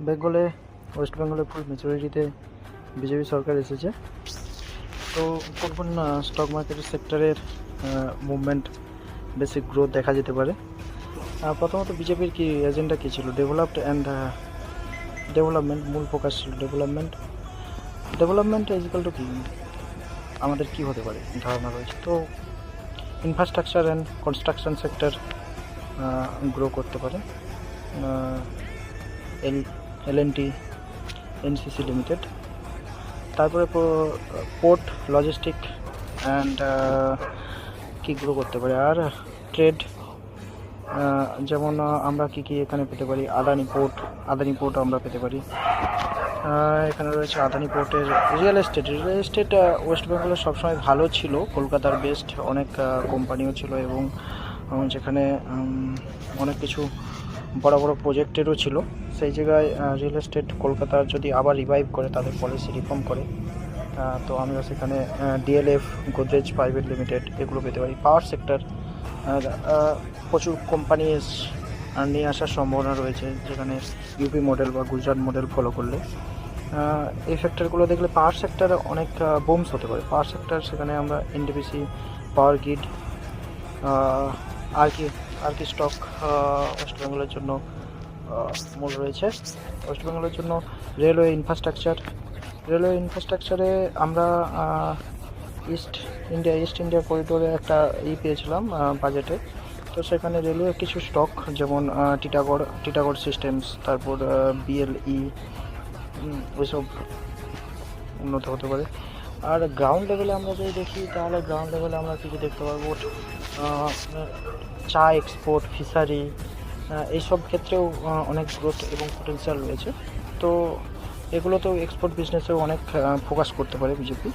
বেঙ্গলে ওয়েস্ট বেঙ্গলে ফুল মেজরিটিতে বিজেপি সরকার এসেছে। তো কোন কোন স্টক মার্কেটের সেক্টরের মুভমেন্ট বেশি গ্রোথ দেখা যেতে পারে? প্রথমত বিজেপির কি এজেন্ডা কী ছিল? ডেভেলপমেন্ট মূল ফোকাস ছিল ডেভেলপমেন্ট ইজিক্যাল টু কি আমাদের কি হতে পারে ধারণা রয়েছে। তো infrastructure and construction sector grow করতে পারে। এল&টি এনসিসি লিমিটেড, তারপরে পোর্ট লজিস্টিক অ্যান্ড কি গ্রো করতে পারে। আর ট্রেড, যেমন আমরা কি এখানে পেতে পারি, আদানি পোর্ট আমরা পেতে পারি। এখানে রয়েছে আদানি পোর্টের রিয়েল এস্টেট ওয়েস্ট বেঙ্গলের সবসময় ভালো ছিল, কলকাতার বেস্ট অনেক কোম্পানিও ছিল এবং যেখানে অনেক কিছু বড় বড় প্রজেক্টেরও ছিল। সেই জায়গায় রিয়েল এস্টেট কলকাতার যদি আবার রিভাইভ করে, তাদের পলিসি রিফর্ম করে, তো আমরা সেখানে ডিএলএফ, গোদরেজ প্রাইভেট লিমিটেড এগুলো পেতে পারি। পাওয়ার সেক্টর প্রচুর কোম্পানি নিয়ে আসার সম্ভাবনা রয়েছে, যেখানে ইউপি মডেল বা গুজরাট মডেল ফলো করলে এই ফ্যাক্টরগুলো দেখলে পাওয়ার সেক্টর অনেক বুমস হতে পারে। পাওয়ার সেক্টর সেখানে আমরা এনটিপিসি, পাওয়ার গ্রিড, আর কি স্টক ওয়েস্ট বেঙ্গলের জন্য মূল রয়েছে। ওয়েস্ট বেঙ্গলের জন্য রেলওয়ে ইনফ্রাস্ট্রাকচারে আমরা ইস্ট ইন্ডিয়া করিডোরে একটা পেয়েছিলাম বাজেটে। তো সেখানে রেলওয়ে কিছু স্টক, যেমন টিটাগড় সিস্টেমস, তারপর বিএলই, ওইসব উন্নত হতে পারে। আর গ্রাউন্ড লেভেলে আমরা যদি দেখি, তাহলে গ্রাউন্ড লেভেলে আমরা কিছু দেখতে পারবো, চা এক্সপোর্ট, ফিশারি, এইসব ক্ষেত্রেও অনেক গ্রোথ এবং পোটেনশিয়াল রয়েছে। তো এগুলোতেও এক্সপোর্ট বিজনেসেও অনেক ফোকাস করতে পারে বিজেপি।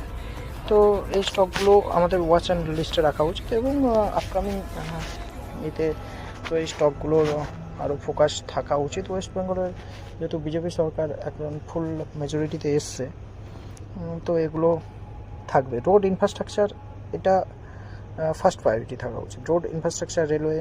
তো এই স্টকগুলো আমাদের ওয়াচ অ্যান্ড লিস্টে রাখা উচিত এবং আপকামিং এতে তো এই স্টকগুলোর আরও ফোকাস থাকা উচিত। ওয়েস্ট বেঙ্গলের যেহেতু বিজেপি সরকার এখন ফুল মেজরিটিতে এসছে, তো এগুলো থাকবে। রোড ইনফ্রাস্ট্রাকচার এটা ফার্স্ট প্রায়োরিটি থাকা উচিত। Road infrastructure, railway